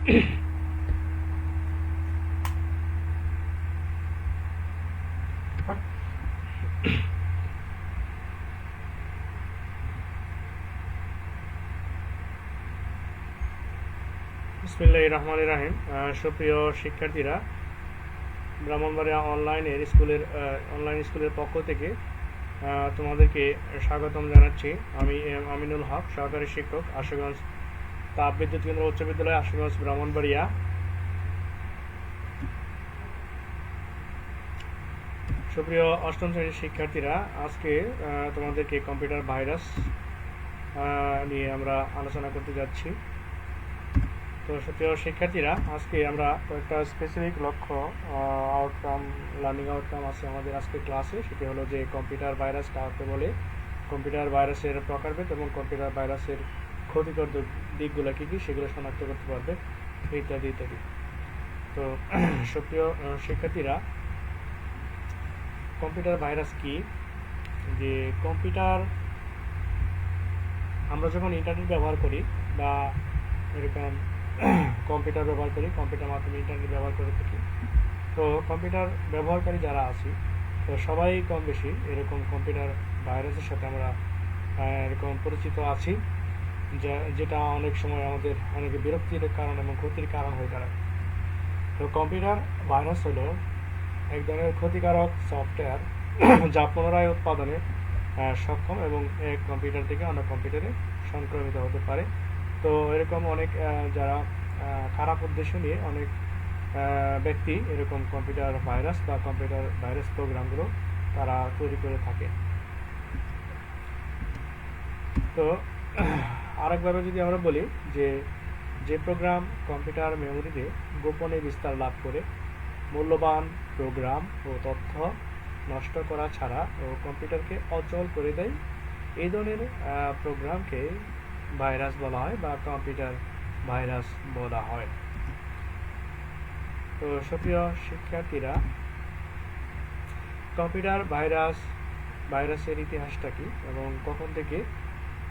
বিসমিল্লাহির রহমানির রহিম। সুপ্রিয় শিক্ষার্থীরা, ব্রাহ্মণবাড়িয়া অনলাইন স্কুলের পক্ষ থেকে তোমাদেরকে স্বাগতম জানাচ্ছি। আমি আমিনুল হক, সহকারী শিক্ষক, আশুগঞ্জ তাপবিদ্যুৎ কেন্দ্র উচ্চ বিদ্যালয়, আশুগঞ্জ, ব্রাহ্মণবাড়িয়া। সুপ্রিয় অষ্টম শ্রেণীর শিক্ষার্থীরা, আজকে তোমাদেরকে কম্পিউটার ভাইরাস নিয়ে আমরা আলোচনা করতে যাচ্ছি। তো সুপ্রিয় শিক্ষার্থীরা, আজকে আমরা কয়েকটা স্পেসিফিক লক্ষ্য লার্নিং আউটকাম আছে আমাদের আজকের ক্লাসে। সেটি হলো যে কম্পিউটার ভাইরাস কাকে বলে, কম্পিউটার ভাইরাসের প্রকারভেদ এবং কম্পিউটার ভাইরাসের ক্ষতিকর দিকগুলো কী কী সেগুলো শনাক্ত করতে পারবে, ইত্যাদি ইত্যাদি। তো সুপ্রিয় শিক্ষার্থীরা, কম্পিউটার ভাইরাস কি? যে কম্পিউটার আমরা যখন ইন্টারনেট ব্যবহার করি বা এরকম কম্পিউটার ব্যবহার করি, কম্পিউটার মাধ্যমে ইন্টারনেট ব্যবহার করে থাকি, তো কম্পিউটার ব্যবহারকারী যারা আছি, তো সবাই কম বেশি এরকম কম্পিউটার ভাইরাসের সাথে আমরা এরকম পরিচিত আছি, যেটা অনেক সময় আমাদের অনেক বিরক্তির কারণ এবং ক্ষতির কারণ হয়ে দাঁড়ায়। তো কম্পিউটার ভাইরাস হলো এক ধরনের ক্ষতিকারক সফটওয়্যার যা পুনরায় উৎপাদনে সক্ষম এবং এক কম্পিউটার থেকে অন্য কম্পিউটারে সংক্রমিত হতে পারে। তো এরকম অনেক যারা খারাপ উদ্দেশ্য নিয়ে অনেক ব্যক্তি এরকম কম্পিউটার ভাইরাস বা কম্পিউটার ভাইরাস প্রোগ্রামগুলো তারা তৈরি করে থাকে। তো আরেকভাবে যদি আমরা বলি যে প্রোগ্রাম কম্পিউটার মেমোরিতে গোপনে বিস্তার লাভ করে মূল্যবান প্রোগ্রাম ও তথ্য নষ্ট করা ছাড়া ও কম্পিউটারকে অচল করে দেয়, এই ধরনের প্রোগ্রামকে ভাইরাস বলা হয় বা কম্পিউটার ভাইরাস বলা হয়। তো সুপ্রিয় শিক্ষার্থীরা, কম্পিউটার ভাইরাসের ইতিহাসটা কি এবং কখন থেকে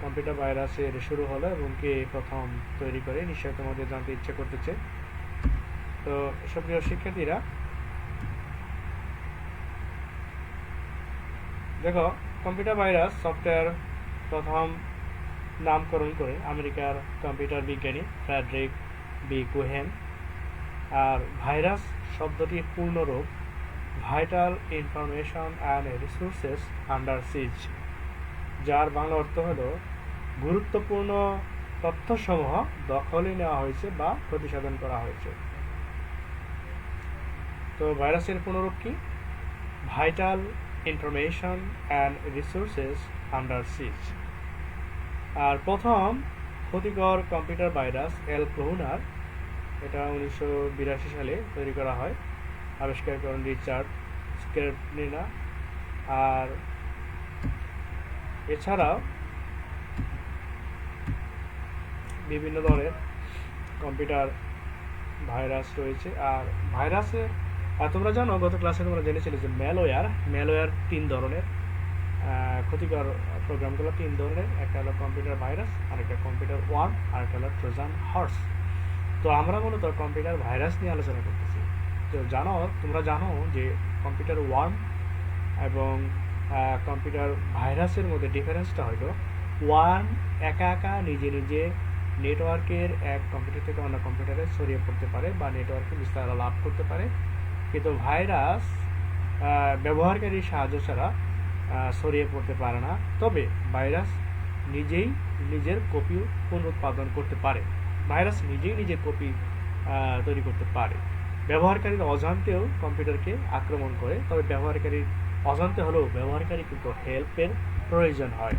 কম্পিউটার ভাইরাসের শুরু হলো এবং কে প্রথম তৈরি করে, নিশ্চয়ই তোমাদের জানতে ইচ্ছে করতেছে। তো সুপ্রিয় শিক্ষার্থীরা, দেখো, কম্পিউটার ভাইরাস সফটওয়্যার প্রথম নামকরণ করে আমেরিকার কম্পিউটার বিজ্ঞানী ফ্রেডরিক বি কোহেন। আর ভাইরাস শব্দটির পূর্ণরূপ vital information and resources under siege, যার বাংলা অর্থ হল গুরুত্বপূর্ণ তথ্যসমূহ দখলে নেওয়া হয়েছে বা প্রতিসাধন করা হয়েছে। তো ভাইরাসের পূর্ণরূপ কি? Vital information and resources under siege. আর প্রথম ক্ষতিকর কম্পিউটার ভাইরাস এল ক্লোনার, এটা 1982 সালে তৈরি করা হয়, আবিষ্কার করেন রিচার্ড স্কেরনিনা। আর এছাড়াও বিভিন্ন ধরনের কম্পিউটার ভাইরাস রয়েছে। আর ভাইরাসে তোমরা জানো, গত ক্লাসে তোমরা জেনেছিলে যে ম্যালওয়্যার 3 ধরনের, ক্ষতিকর প্রোগ্রামগুলো 3 ধরনের। একটা হলো কম্পিউটার ভাইরাস, আরেকটা কম্পিউটার ওয়ার্ম, আরেকটা হলো ট্রোজান হর্স। তো আমরা মূলত কম্পিউটার ভাইরাস নিয়ে আলোচনা করতেছি। তো তোমরা জানো যে কম্পিউটার ওয়ার্ম এবং কম্পিউটার ভাইরাসের মধ্যে ডিফারেন্সটা হলো, ওয়ার্ম একা নিজে নেটওয়ার্কের এক কম্পিউটার থেকে অন্য কম্পিউটারে ছড়িয়ে পড়তে পারে বা নেটওয়ার্কে বিস্তার লাভ করতে পারে, কিন্তু ভাইরাস ব্যবহারকারীর সাহায্য ছাড়া ছড়িয়ে পড়তে পারে না। তবে ভাইরাস নিজের কপি পুনরুৎপাদন করতে পারে। ভাইরাস নিজের কপি তৈরি করতে পারে। ব্যবহারকারীর অজান্তেও কম্পিউটারকে আক্রমণ করে, তবে ব্যবহারকারীর অজান্তে হলেও ব্যবহারকারী কিন্তু হেল্পের প্রয়োজন হয়।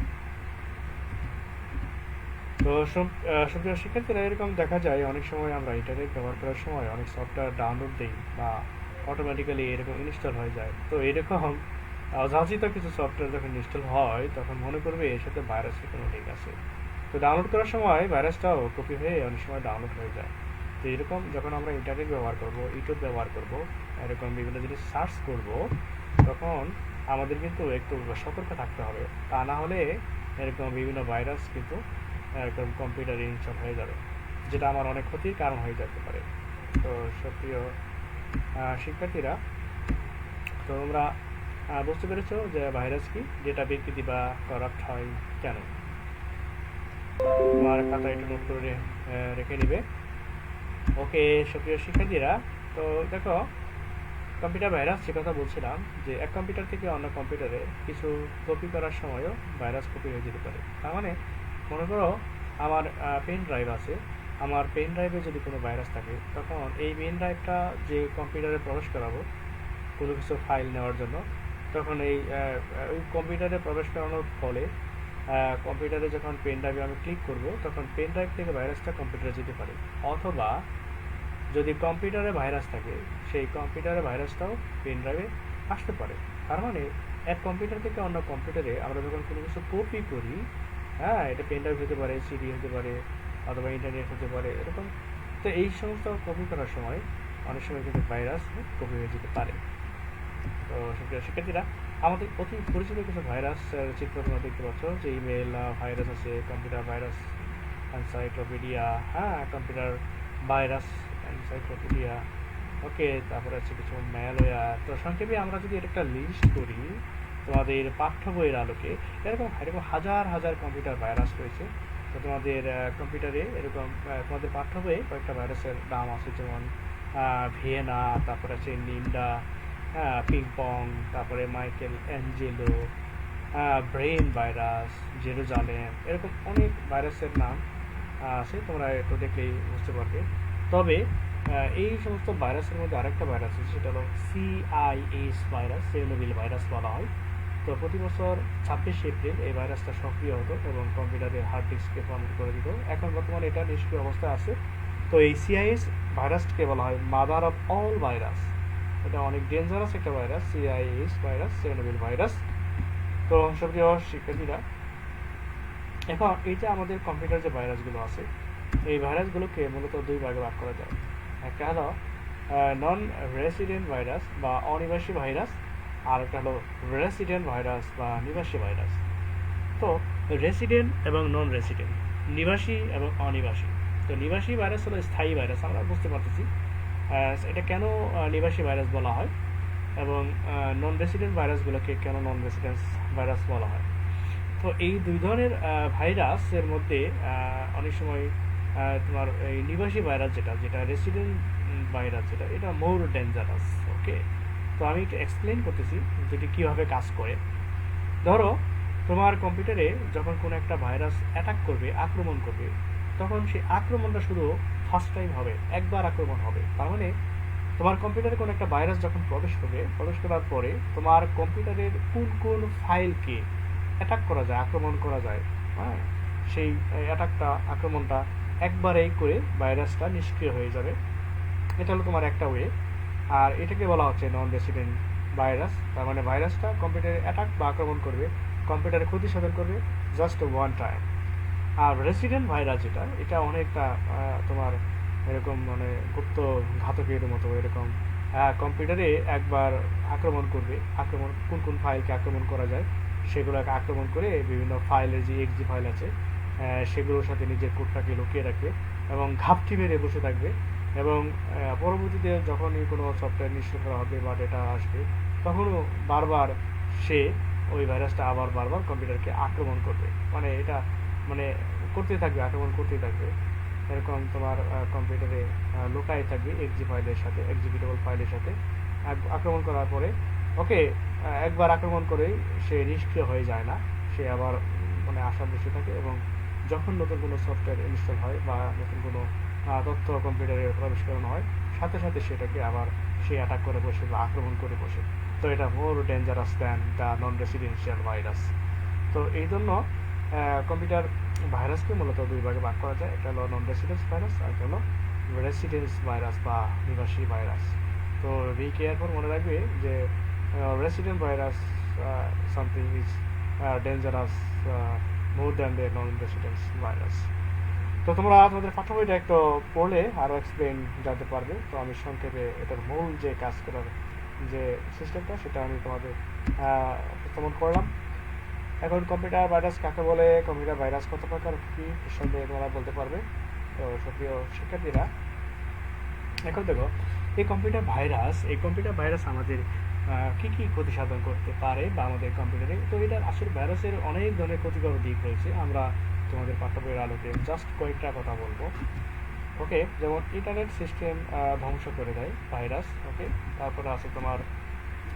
তো সুপ্রিয় শিক্ষার্থীরা, এরকম দেখা যায় অনেক সময় আমরা ইন্টারনেট ব্যবহার করার সময় অনেক সফটওয়্যার ডাউনলোড দিই বা অটোমেটিক্যালি এরকম ইনস্টল হয়ে যায়। তো এরকম অযাচিত কিছু সফটওয়্যার যখন ইনস্টল হয়, তখন মনে করবে এর সাথে ভাইরাসের কোনো লিঙ্ক আছে। তো ডাউনলোড করার সময় ভাইরাসটাও কপি হয়ে অনেক সময় ডাউনলোড হয়ে যায়। তো এরকম যখন আমরা ইন্টারনেট ব্যবহার করব, ইউটিউব ব্যবহার করব, এরকম বিভিন্ন জিনিস সার্চ করব, তখন আমাদের কিন্তু একটু সতর্ক থাকতে হবে। তা না হলে এরকম বিভিন্ন ভাইরাস কিন্তু এরকম কম্পিউটারে ইনস্টল হয়ে যাবে। যেটা আমার অনেক ক্ষতির কারণ হয়ে যেতে পারে। তো সুপ্রিয় শিক্ষার্থীরা, তো তোমরা বুঝতে পেরেছো যে ভাইরাস কি, যেটা বিকৃতি বা করাপ্ট হয় কেন। তোমার খাতা একটু নোট করে রেখে নিবে। ওকে সুপ্রিয় শিক্ষার্থীরা, তো দেখো কম্পিউটার ভাইরাস যে কথা বলছিলাম, যে এক কম্পিউটার থেকে অন্য কম্পিউটারে কিছু কপি করার সময়ও ভাইরাস কপি হয়ে যেতে পারে। তার মানে মনে করো আমার পেন ড্রাইভ আছে, আমার পেন ড্রাইভে যদি কোনো ভাইরাস থাকে, তখন এই পেন ড্রাইভটা যে কম্পিউটারে প্রবেশ করাবো কোনো কিছু ফাইল নেওয়ার জন্য, তখন ওই কম্পিউটারে প্রবেশ করানোর ফলে কম্পিউটারে যখন পেন ড্রাইভে আমি ক্লিক করব, তখন পেন ড্রাইভ থেকে ভাইরাসটা কম্পিউটারে যেতে পারে। অথবা যদি কম্পিউটারে ভাইরাস থাকে, সেই কম্পিউটারে ভাইরাসটাও পেন ড্রাইভে আসতে পারে। তার মানে এক কম্পিউটার থেকে অন্য কম্পিউটারে আমরা যখন কোনো কিছু কপি করি, হ্যাঁ, এটা পেন ড্রাইভ হতে পারে, সিডি হতে পারে, অথবা ইন্টারনেট হতে পারে, এরকম। তো এই সমস্ত কপি করার সময় অনেক সময় কিন্তু ভাইরাস কপি হয়ে যেতে পারে। তো শিক্ষার্থীরা, আমাদের অতি পরিচিত কিছু ভাইরাস চিত্র তোমরা দেখতে পাচ্ছ, যে ইমেল ভাইরাস আছে, কম্পিউটার ভাইরাস এনসাইক্লোপিডিয়া, হ্যাঁ, কম্পিউটার ভাইরাস এনসাইক্লোপিডিয়া। ওকে, তারপরে আছে কিছু ম্যালওয়্যার। তো সংক্ষেপে আমরা যদি এটা একটা লিস্ট করি তোমাদের পাঠ্য বইয়ের আলোকে, এরকম হাজার হাজার কম্পিউটার ভাইরাস রয়েছে। তো তোমাদের কম্পিউটারে এরকম তোমাদের পাঠ্য বইয়ে কয়েকটা ভাইরাসের নাম আছে, যেমন ভিয়েনা, তারপরে আছে নিমডা, পিংপং, তারপরে Michael Angelo, brain virus, Jerusalem, এরকম অনেক ভাইরাসের নাম আছে, তোমরা একটু দেখলেই বুঝতে পারবে। তবে এই সমস্ত ভাইরাসের মধ্যে আরেকটা ভাইরাস আছে, সেটা হলো CIS ভাইরাস, চেরনোবিল ভাইরাস বলা হয়। তো প্রতি বছর 26 এপ্রিল এই ভাইরাসটা সক্রিয় হতো এবং কম্পিউটারের হার্ড ডিস্ককে ফর্মেট করে দিত। এখন বর্তমানে এটা নিষ্ক্রিয় অবস্থায় আছে। তো এই CIS ভাইরাসকে বলা হয় মাদার অফ অল ভাইরাস। এটা অনেক ডেঞ্জারাস একটা virus, CIS virus, Chernobyl virus. তো সুপ্রিয় শিক্ষার্থীরা, এখন এই যে আমাদের কম্পিউটার যে ভাইরাসগুলো আছে, এই ভাইরাসগুলোকে মূলত দুই ভাগে ভাগ করা যায়। একটা হলো নন রেসিডেন্ট ভাইরাস বা অনিবাসী ভাইরাস, আর একটা হলো রেসিডেন্ট ভাইরাস বা নিবাসী ভাইরাস। তো রেসিডেন্ট এবং নন রেসিডেন্ট, নিবাসী এবং অনিবাসী। তো নিবাসী ভাইরাস হলো স্থায়ী ভাইরাস, আমরা বুঝতে পারতেছি এটা কেন নিবাসী ভাইরাস বলা হয়, এবং নন রেসিডেন্ট ভাইরাসগুলোকে কেন নন রেসিডেন্ট ভাইরাস বলা হয়। তো এই দুই ধরনের ভাইরাসের মধ্যে অনেক সময় তোমার এই নিবাসী ভাইরাস যেটা রেসিডেন্ট ভাইরাস এটা মোর ডেঞ্জারাস। ওকে, তো আমি একটু এক্সপ্লেন করতেছি যেটি কীভাবে কাজ করে। ধরো তোমার কম্পিউটারে যখন কোনো একটা ভাইরাস অ্যাটাক করবে, আক্রমণ করবে, তখন সেই আক্রমণটা শুধু ফার্স্ট টাইম হবে, একবার আক্রমণ হবে। তার মানে তোমার কম্পিউটারে কোনো একটা ভাইরাস যখন প্রবেশ করবে, প্রবেশ করার পরে তোমার কম্পিউটারের কোন কোন ফাইলকে অ্যাটাক করা যায়, আক্রমণ করা যায়, হ্যাঁ, সেই আক্রমণটা একবারেই করে ভাইরাসটা নিষ্ক্রিয় হয়ে যাবে। এটা হলো তোমার একটা ওয়ে। আর এটাকে বলা হচ্ছে নন রেসিডেন্ট ভাইরাস। তার মানে ভাইরাসটা কম্পিউটারে অ্যাটাক বা আক্রমণ করবে, কম্পিউটারে ক্ষতি সাধন করবে জাস্ট ওয়ান টাইম। আর রেসিডেন্ট ভাইরাস এটা অনেকটা তোমার এরকম মানে গুপ্ত ঘাতকের মতো, এরকম কম্পিউটারে একবার আক্রমণ করবে, কোন কোন ফাইলকে আক্রমণ করা যায় সেগুলোকে আক্রমণ করে বিভিন্ন ফাইলের যে এক্সি ফাইল আছে সেগুলোর সাথে নিজের কোডটাকে লুকিয়ে রাখবে এবং ঘাপটি মেরে বসে থাকবে। এবং পরবর্তীতে যখনই কোনো সফটওয়্যার ইনস্টল করা হবে বা ডেটা আসবে, তখনও বারবার সে ওই ভাইরাসটা আবার বারবার কম্পিউটারকে আক্রমণ করবে। মানে এটা মানে করতেই থাকবে, আক্রমণ করতেই থাকবে। এরকম তোমার কম্পিউটারে লুকাই থাকবে এক্সি ফাইলের সাথে, এক্সিকিউটেবল ফাইলের সাথে। আক্রমণ করার পরে ওকে, একবার আক্রমণ করেই সে নিষ্ক্রিয় হয়ে যায় না, সে আবার মানে আশা বসে থাকে। এবং যখন নতুন কোনো সফটওয়্যার ইনস্টল হয় বা নতুন কোনো তথ্য কম্পিউটারে প্রবেশ করানো হয়, সাথে সাথে সেটাকে আবার সে অ্যাটাক করে বসে বা আক্রমণ করে বসে। তো এটা মোর dangerous than the non residential virus. তো এই জন্য কম্পিউটার ভাইরাসকে মূলত দুই ভাগে ভাগ করা যায়। একটা হলো নন রেসিডেন্স ভাইরাস, আর একটা হলো রেসিডেন্স ভাইরাস বা নিবাসী ভাইরাস। তো বি কেয়ারফুল, মনে রাখবে যে resident virus something is dangerous more than the non-resident virus. তো তোমরা তোমাদের পাঠ্য বইটা একটু পড়লে আরও এক্সপ্লেন জানতে পারবে। তো আমি সংক্ষেপে এটার মূল যে কাজ করার যে সিস্টেমটা সেটা আমি তোমাদের উপস্থাপন করলাম। এখন কম্পিউটার ভাইরাস কাকে বলে, কম্পিউটার ভাইরাস কত প্রকার, কী সম্বন্ধে তোমরা বলতে পারবে। তো সুপ্রিয় শিক্ষার্থীরা, এখন দেখো এই কম্পিউটার ভাইরাস আমাদের কি কি ক্ষতি সাধন করতে পারে বা আমাদের কম্পিউটারে। তো এটার আসলে ভাইরাসের অনেক ধরনের ক্ষতিকর দিক রয়েছে। আমরা তোমাদের পাঠ্য বইয়ের আলোকে জাস্ট কয়েকটা কথা বলবো। ওকে, যেমন ইন্টারনেট সিস্টেম ধ্বংস করে দেয় ভাইরাস। ওকে, তারপরে আছে তোমার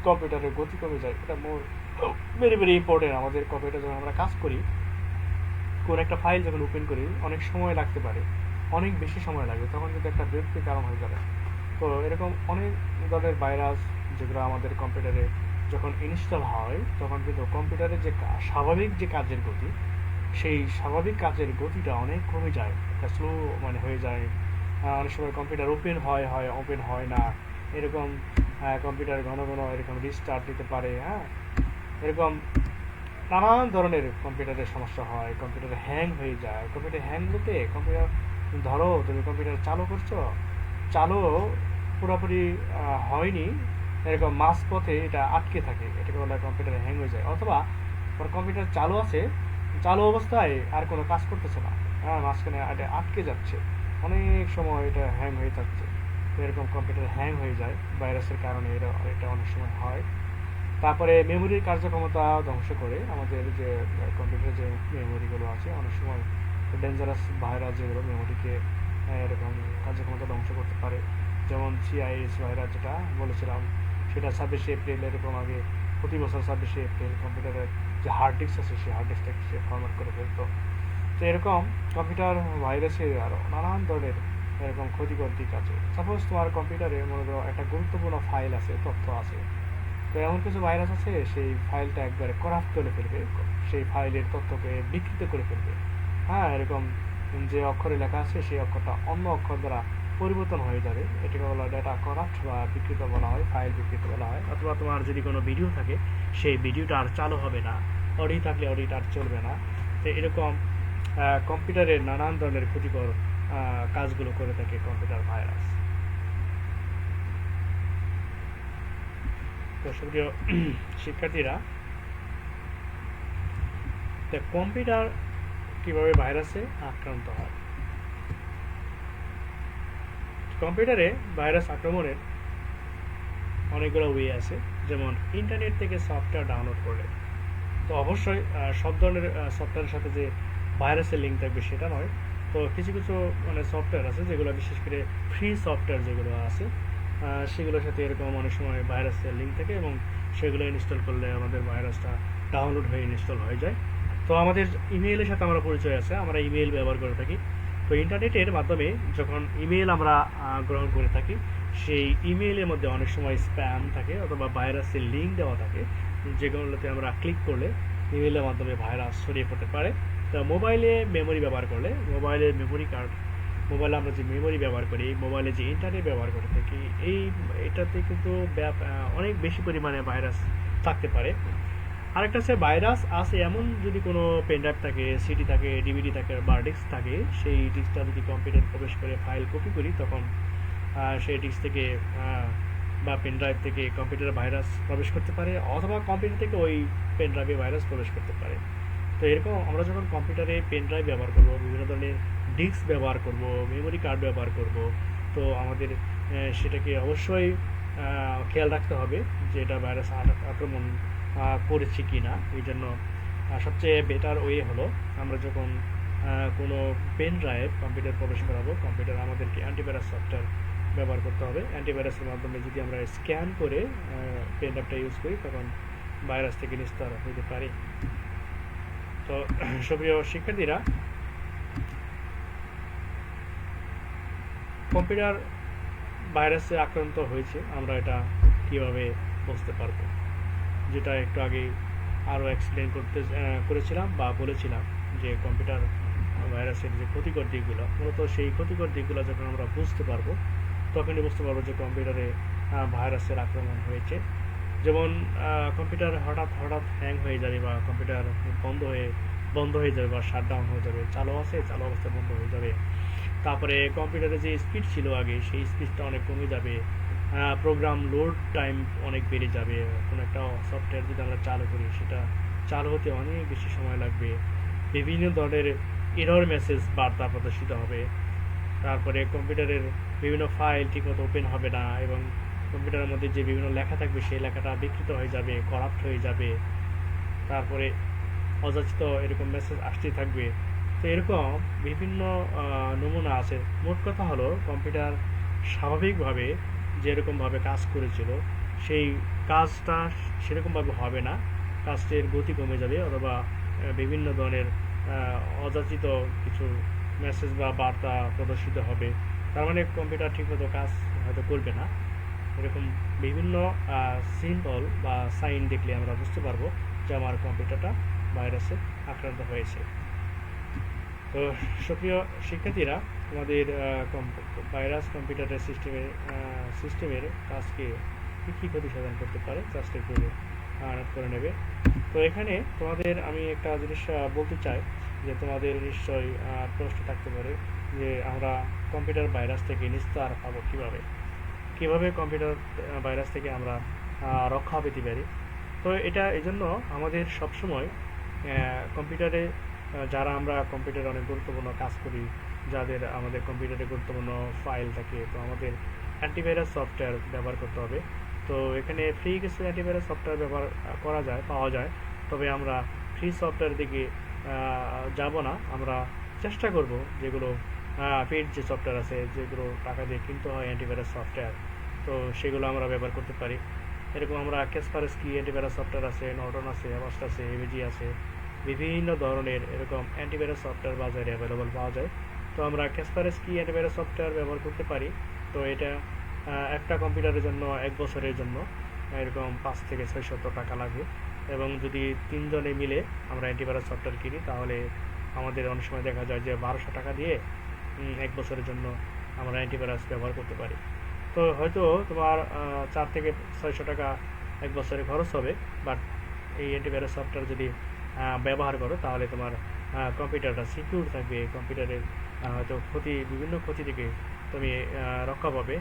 কম্পিউটারের গতি কমে যায়। এটা মোর ভেরি ভেরি ইম্পর্টেন্ট। আমাদের কম্পিউটার যখন আমরা কাজ করি, কোন একটা ফাইল যখন ওপেন করি, অনেক সময় লাগতে পারে, অনেক বেশি সময় লাগে, তখন কিন্তু একটা বিরক্তির কারণ হয়ে যাবে। তো এরকম অনেক ধরনের ভাইরাস যেগুলো আমাদের কম্পিউটারে যখন ইনস্টল হয়, তখন কিন্তু কম্পিউটারের যে স্বাভাবিক যে কাজের গতি, সেই স্বাভাবিক কাজের গতিটা অনেক কমে যায়, একটা স্লো মানে হয়ে যায়। অনেক সময় কম্পিউটার ওপেন হয় না, এরকম কম্পিউটার ঘন ঘন এরকম রিস্টার্ট দিতে পারে। হ্যাঁ, এরকম নানান ধরনের কম্পিউটারের সমস্যা হয়। কম্পিউটার হ্যাং হয়ে যায়। কম্পিউটার হ্যাং বলতে, কম্পিউটার ধরো তুমি কম্পিউটার চালু করছো, চালু পুরোপুরি হয়নি, এরকম মাঝ পথে এটা আটকে থাকে, এটাকে বলা হয় কম্পিউটার হ্যাং হয়ে যায়। অথবা তোমার কম্পিউটার চালু আছে, চালু অবস্থায় আর কোনো কাজ করতেছে না, হ্যাঁ, মাঝখানে এটা আটকে যাচ্ছে, অনেক সময় এটা হ্যাং হয়ে যাচ্ছে। তো এরকম কম্পিউটার হ্যাং হয়ে যায় ভাইরাসের কারণে, এটা অনেক সময় হয়। তারপরে মেমোরির কার্যক্ষমতা ধ্বংস করে। আমাদের যে কম্পিউটারের যে মেমোরিগুলো আছে, অনেক সময় ডেঞ্জারাস ভাইরাস যেগুলো মেমোরিকে এরকম কার্যক্ষমতা ধ্বংস করতে পারে। যেমন সিআইএস ভাইরাস যেটা বলেছিলাম, সেটা 26শে এপ্রিল, এরকম আগে প্রতি বছর 26শে এপ্রিল কম্পিউটারের যে হার্ড ডিস্ক আছে, সেই হার্ড ডিস্কটাকে সে ফরম্যাট করে ফেলতো। তো এরকম কম্পিউটার ভাইরাসের আরও নানান ধরনের এরকম ক্ষতিকর দিক আছে। সাপোজ তোমার কম্পিউটারে মনে করো একটা গুরুত্বপূর্ণ ফাইল আছে, তথ্য আছে, তো এমন কিছু ভাইরাস আছে সেই ফাইলটা একবারে করাপ্ট করে ফেলবে, সেই ফাইলের তথ্যকে বিকৃত করে ফেলবে। হ্যাঁ, এরকম যে অক্ষরে লেখা আছে সেই অক্ষরটা অন্য অক্ষর দ্বারা পরিবর্তন হয়ে যাবে, এটাকে বলা হয় ডেটা করাপ্ট বা বিকৃত বলা হয়, ফাইল বিকৃত বলা হয়। অথবা তোমার যদি কোনো ভিডিও থাকে, সেই ভিডিওটা আর চালু হবে না, অডিও থাকলে অডিওটা আর চলবে না। তো এরকম কম্পিউটারের নানান ধরনের ক্ষতিকর কাজগুলো করে থাকে কম্পিউটার ভাইরাস। তো সুপ্রিয় শিক্ষার্থীরা, কম্পিউটার কিভাবে ভাইরাসে আক্রান্ত হয়। কম্পিউটারে ভাইরাস আক্রমণের অনেকগুলো ওয়ে আছে। যেমন ইন্টারনেট থেকে সফটওয়্যার ডাউনলোড করলে, তো অবশ্যই সব ধরনের সফটওয়্যারের সাথে যে ভাইরাসের লিঙ্ক থাকবে সেটা নয়। তো কিছু কিছু মানে সফটওয়্যার আছে যেগুলো বিশেষ করে ফ্রি সফটওয়্যার যেগুলো আছে, সেগুলোর সাথে এরকম অনেক সময় ভাইরাসের লিঙ্ক থাকে এবং সেগুলো ইনস্টল করলে আমাদের ভাইরাসটা ডাউনলোড হয়ে ইনস্টল হয়ে যায়। তো আমাদের ইমেইলের সাথে আমরা পরিচয় আছে, আমরা ইমেইল ব্যবহার করে থাকি। তো ইন্টারনেটের মাধ্যমে যখন ইমেইল আমরা গ্রহণ করে থাকি, সেই ইমেইলের মধ্যে অনেক সময় স্প্যাম থাকে অথবা ভাইরাসের লিঙ্ক দেওয়া থাকে, যেগুলোতে আমরা ক্লিক করলে ইমেইলের মাধ্যমে ভাইরাস ছড়িয়ে পড়তে পারে। তো মোবাইলে মেমোরি ব্যবহার করলে, মোবাইলের মেমোরি কার্ড, মোবাইলে আমরা যে মেমোরি ব্যবহার করি, মোবাইলে যে ইন্টারনেট ব্যবহার করে থাকি, এটাতে কিন্তু অনেক বেশি পরিমাণে ভাইরাস থাকতে পারে। আরেকটা হচ্ছে ভাইরাস আছে এমন যদি কোনো পেনড্রাইভ থাকে, সিডি থাকে, ডিভিডি থাকে বা ডিস্ক থাকে, সেই ডিস্কটা যদি কম্পিউটারে প্রবেশ করে ফাইল কপি করি, তখন সেই ডিস্ক থেকে বা পেনড্রাইভ থেকে কম্পিউটারে ভাইরাস প্রবেশ করতে পারে, অথবা কম্পিউটার থেকে ওই পেনড্রাইভে ভাইরাস প্রবেশ করতে পারে। তো এরকম আমরা যখন কম্পিউটারে পেনড্রাইভ ব্যবহার করব, বিভিন্ন ধরনের ডিস্ক ব্যবহার করব, মেমোরি কার্ড ব্যবহার করব, তো আমাদের সেটাকে অবশ্যই খেয়াল রাখতে হবে যে এটা ভাইরাস আক্রমণ করেছি কি না। এই জন্য সবচেয়ে বেটার ওয়ে হলো, আমরা যখন কোনো পেন ড্রাইভ কম্পিউটার প্রবেশ করাবো, কম্পিউটার আমাদেরকে অ্যান্টিভাইরাস সফটওয়্যার ব্যবহার করতে হবে। অ্যান্টিভাইরাসের মাধ্যমে যদি আমরা স্ক্যান করে পেন ড্রাইভটা ইউজ করি, তখন ভাইরাস থেকে নিস্তার হতে পারি। তো সুপ্রিয় শিক্ষার্থীরা, কম্পিউটার ভাইরাসে আক্রান্ত হয়েছে আমরা এটা কীভাবে বুঝতে পারবো, যেটা একটু আগে আরও এক্সপ্লেন করেছিলাম বা বলেছিলাম যে কম্পিউটার ভাইরাসের যে ক্ষতিকর দিকগুলো, মূলত সেই ক্ষতিকর দিকগুলো যখন আমরা বুঝতে পারবো, তখনই বুঝতে পারবো যে কম্পিউটারে ভাইরাসের আক্রমণ হয়েছে। যেমন কম্পিউটার হঠাৎ হঠাৎ হ্যাং হয়ে যাবে, বা কম্পিউটার বন্ধ হয়ে যাবে বা শাটডাউন হয়ে যাবে, চালু অবস্থায় বন্ধ হয়ে যাবে। তারপরে কম্পিউটারে যে স্পিড ছিল আগে, সেই স্পিডটা অনেক কমে যাবে। প্রোগ্রাম লোড টাইম অনেক বেড়ে যাবে। কোনো একটা সফটওয়্যার যদি আমরা চালু করি, সেটা চালু হতে অনেক বেশি সময় লাগবে। বিভিন্ন ধরনের এরর মেসেজ বার্তা প্রদর্শিত হবে। তারপরে কম্পিউটারের বিভিন্ন ফাইল ঠিকমতো ওপেন হবে না, এবং কম্পিউটারের মধ্যে যে বিভিন্ন লেখা থাকবে সেই লেখাটা বিকৃত হয়ে যাবে, করাপ্ট হয়ে যাবে। তারপরে অযাচিত এরকম মেসেজ আসতেই থাকবে। তো এরকম বিভিন্ন নমুনা আছে। মোট কথা হলো কম্পিউটার স্বাভাবিকভাবে যেরকমভাবে কাজ করেছিল সেই কাজটা সেরকমভাবে হবে না, কাজটির গতি কমে যাবে, অথবা বিভিন্ন ধরনের অযাচিত কিছু মেসেজ বা বার্তা প্রদর্শিত হবে। তার মানে কম্পিউটার ঠিকমতো কাজ হয়তো করবে না। এরকম বিভিন্ন সিম্বল বা সাইন দেখলে আমরা বুঝতে পারবো যে আমার কম্পিউটারটা ভাইরাসে আক্রান্ত হয়েছে। তো সুপ্রিয় শিক্ষার্থীরা, তোমাদের ভাইরাস কম্পিউটারের সিস্টেমের কাজকে কী কী ক্ষতি সাধন করতে পারে জাস্ট একটু নোট করে নেবে। তো এখানে তোমাদের আমি একটা জিনিস বলতে চাই যে তোমাদের নিশ্চয়ই প্রশ্ন থাকতে পারে যে আমরা কম্পিউটার ভাইরাস থেকে নিস্তার পাবো কীভাবে কম্পিউটার ভাইরাস থেকে আমরা রক্ষা পেতে পারি। তো এটা এই জন্য আমাদের সবসময় কম্পিউটারে যারা আমরা কম্পিউটারে অনেক গুরুত্বপূর্ণ কাজ করি, যাদের আমাদের কম্পিউটারে গুরুত্বপূর্ণ ফাইল থাকে, তো আমাদের অ্যান্টিভাইরাস সফটওয়্যার ব্যবহার করতে হবে। তো এখানে ফ্রি কিছু অ্যান্টিভাইরাস সফটওয়্যার ব্যবহার পাওয়া যায়, তবে আমরা ফ্রি সফটওয়্যার দিকে যাব না। আমরা চেষ্টা করব যেগুলো পেইড যে সফটওয়্যার আছে, যেগুলো টাকা দিয়ে কিনতে হয় অ্যান্টিভাইরাস সফটওয়্যার, তো সেগুলো আমরা ব্যবহার করতে পারি। এরকম আমরা ক্যাসপারস্কি অ্যান্টিভাইরাস সফটওয়্যার আছে, নর্টন আছে, অ্যাভাস্ট আছে, এভিজি আছে, বিভিন্ন ধরনের এরকম অ্যান্টিভাইরাস সফটওয়্যার বাজারে অ্যাভেলেবল পাওয়া যায়। তো আমরা ক্যাসপারস্কি অ্যান্টিভাইরাস সফটওয়্যার ব্যবহার করতে পারি। তো এটা একটা কম্পিউটারের জন্য 1 বছরের জন্য এরকম 5 থেকে 600 টাকা লাগবে, এবং যদি 3 জনে মিলে আমরা অ্যান্টিভাইরাস সফটওয়্যার কিনি তাহলে আমাদের অনেক সময় দেখা যায় যে 1200 টাকা দিয়ে 1 বছরের জন্য আমরা অ্যান্টিভাইরাস ব্যবহার করতে পারি। তো হয়তো তোমার 4 থেকে 600 টাকা 1 বছরে খরচ হবে, বাট এই অ্যান্টিভাইরাস সফটওয়্যার যদি ব্যবহার করো তাহলে তোমার কম্পিউটারটা সিকিউর থাকবে, কম্পিউটারের হয়তো বিভিন্ন ক্ষতি থেকে তুমি রক্ষা পাবে।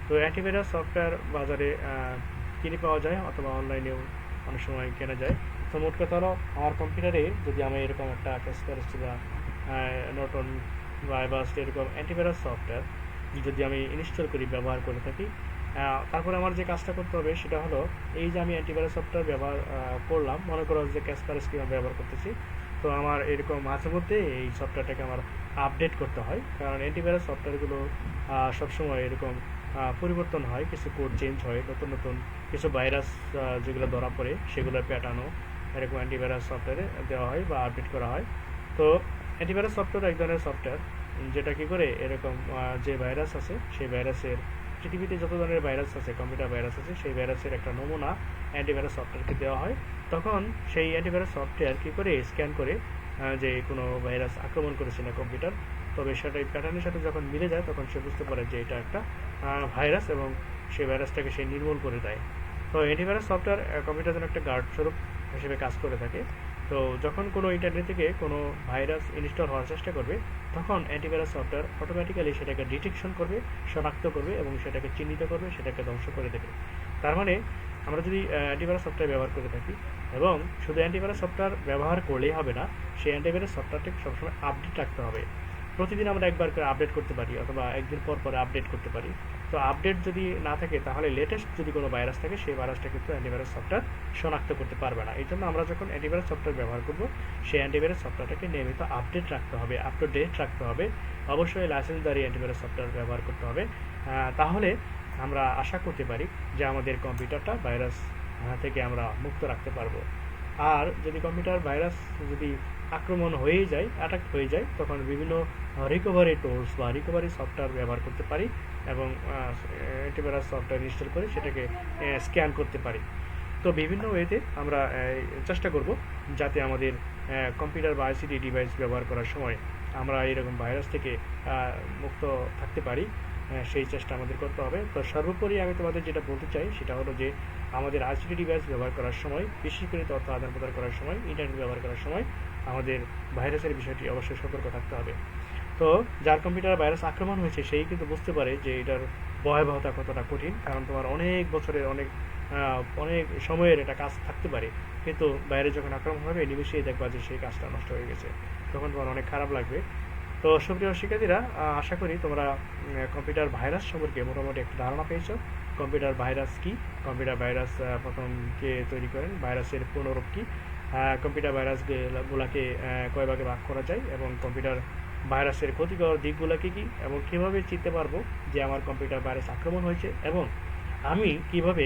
তো অ্যান্টিভাইরাস সফটওয়্যার বাজারে কিনে পাওয়া যায়, অথবা অনলাইনেও অনেক সময় কেনা যায়। তো মোট কথা হলো আমার কম্পিউটারে যদি আমি এরকম একটা ক্যাসপারস্কি বা নর্টন বা অ্যাভাস্ট এরকম অ্যান্টিভাইরাস সফটওয়্যার যদি আমি ইনস্টল করি, ব্যবহার করে থাকি, তারপরে আমার যে কাজটা করতে হবে সেটা হলো, এই যে আমি অ্যান্টিভাইরাস সফটওয়্যার ব্যবহার করলাম, মনে করো যে ক্যাসপারস্কি আমি ব্যবহার করতেছি, তো আমার এরকম মাঝে মধ্যে এই সফটওয়্যারটাকে আমার আপডেট করতে হয়, কারণ অ্যান্টিভাইরাস সফটওয়্যারগুলো সবসময় এরকম পরিবর্তন হয়, কিছু কোড চেঞ্জ হয়, নতুন নতুন কিছু ভাইরাস যেগুলো ধরা পড়ে সেগুলো প্যাটার্নও এরকম অ্যান্টিভাইরাস সফটওয়্যারে দেওয়া হয় বা আপডেট করা হয়। তো অ্যান্টিভাইরাস সফটওয়্যার এক ধরনের সফটওয়্যার যেটা কী করে এরকম যে ভাইরাস আছে সেই ভাইরাসের, পৃথিবীতে যত ধরনের ভাইরাস আছে, কম্পিউটার ভাইরাস আছে, সেই ভাইরাসের একটা নমুনা অ্যান্টিভাইরাস সফটওয়্যারকে দেওয়া হয়। তখন সেই অ্যান্টিভাইরাস সফটওয়্যার কী করে স্ক্যান করে যে কোনো ভাইরাস আক্রমণ করেছে না কম্পিউটার, তবে সেটা এই প্যাটার্নের সাথে যখন মিলে যায় তখন সে বুঝতে পারে যে এটা একটা ভাইরাস, এবং সেই ভাইরাসটাকে সে নির্মূল করে দেয়। তো অ্যান্টিভাইরাস সফটওয়্যার কম্পিউটার যেন একটা গার্ড স্বরূপ হিসেবে কাজ করে থাকে। তো যখন কোনো ইন্টারনেট থেকে কোনো ভাইরাস ইনস্টল হওয়ার চেষ্টা করবে, তখন অ্যান্টিভাইরাস সফটওয়্যার অটোমেটিক্যালি সেটাকে ডিটেকশন করবে, শনাক্ত করবে, এবং সেটাকে চিহ্নিত করবে, সেটাকে ধ্বংস করে দেবে। তার মানে আমরা যদি অ্যান্টিভাইরাস সফটওয়্যার ব্যবহার করে থাকি, এবং শুধু অ্যান্টিভাইরাস সফটওয়্যার ব্যবহার করলেই হবে না, সেই অ্যান্টিভাইরাস সফটওয়্যারটাকে সবসময় আপডেট রাখতে হবে। প্রতিদিন আমরা একবার করে আপডেট করতে পারি, অথবা একদিন পর পরে আপডেট করতে পারি। তো আপডেট যদি না থাকে তাহলে লেটেস্ট যদি কোনো ভাইরাস থাকে সেই ভাইরাসটা কিন্তু অ্যান্টিভাইরাস সফটওয়্যার শনাক্ত করতে পারবে না। এই জন্য আমরা যখন অ্যান্টিভাইরাস সফটওয়্যার ব্যবহার করব, সেই অ্যান্টিভাইরাস সফটওয়্যারটাকে নিয়মিত আপডেট রাখতে হবে, আপ টু ডেট রাখতে হবে। অবশ্যই লাইসেন্সদারি অ্যান্টিভাইরাস সফটওয়্যার ব্যবহার করতে হবে। তাহলে আমরা আশা করতে পারি যে আমাদের কম্পিউটারটা ভাইরাস থেকে আমরা মুক্ত রাখতে পারবো। আর যদি কম্পিউটার ভাইরাস যদি আক্রমণ হয়েই যায়, অ্যাটাক হয়ে যায়, তখন বিভিন্ন রিকভারি টুলস বা রিকভারি সফটওয়্যার ব্যবহার করতে পারি, এবং অ্যান্টিভাইরাস সফটওয়্যার ইনস্টল করে সেটাকে স্ক্যান করতে পারি। তো বিভিন্ন ওয়েতে আমরা চেষ্টা করব যাতে আমাদের কম্পিউটার বা আইসিটি ডিভাইস ব্যবহার করার সময় আমরা এরকম ভাইরাস থেকে মুক্ত থাকতে পারি, সেই চেষ্টা আমাদের করতে হবে। তো সর্বোপরি আমি তোমাদের যেটা বলতে চাই সেটা হলো যে আমাদের আইসিটি ডিভাইস ব্যবহার করার সময়, বিশেষ করে তথ্য আদান প্রদান করার সময়, ইন্টারনেট ব্যবহার করার সময় আমাদের ভাইরাসের বিষয়টি অবশ্যই সতর্ক থাকতে হবে। তো যার কম্পিউটারে ভাইরাস আক্রমণ হয়েছে সেই কিন্তু বুঝতে পারে যে এটার ভয়াবহতা কতটা কঠিন, কারণ তোমার অনেক বছরের অনেক সময়ের এটা কাজ থাকতে পারে, কিন্তু বাইরে যখন আক্রমণ হবে নিমেষেই দেখবা যে সেই কাজটা নষ্ট হয়ে গেছে, তখন তোমার অনেক খারাপ লাগবে। তো সুপ্রিয় শিক্ষার্থীরা, আশা করি তোমরা কম্পিউটার ভাইরাস সম্পর্কে মোটামুটি একটা ধারণা পেয়েছো। কম্পিউটার ভাইরাস কি, কম্পিউটার ভাইরাস প্রথম কে তৈরি করেন, ভাইরাসের পুনরূপ কি, কম্পিউটার ভাইরাস গুলাকে কয় ভাগে ভাগ করা যায়, এবং কম্পিউটার ভাইরাসের ক্ষতিকর দিকগুলো কী কী, এবং কীভাবে চিনতে পারবো যে আমার কম্পিউটার ভাইরাস আক্রমণ হয়েছে, এবং আমি কিভাবে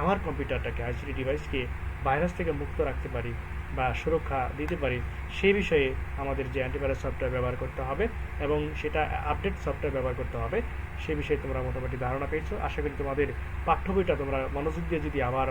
আমার কম্পিউটারটাকে, আইসিটি ডিভাইসকে ভাইরাস থেকে মুক্ত রাখতে পারি বা সুরক্ষা দিতে পারি, সেই বিষয়ে আমাদের যে অ্যান্টিভাইরাস সফটওয়্যার ব্যবহার করতে হবে এবং সেটা আপডেট সফটওয়্যার ব্যবহার করতে হবে, সে বিষয়ে তোমরা মোটামুটি ধারণা পেয়েছো। আশা করি তোমাদের পাঠ্য বইটা তোমরা মনোযোগ দিয়ে যদি আবার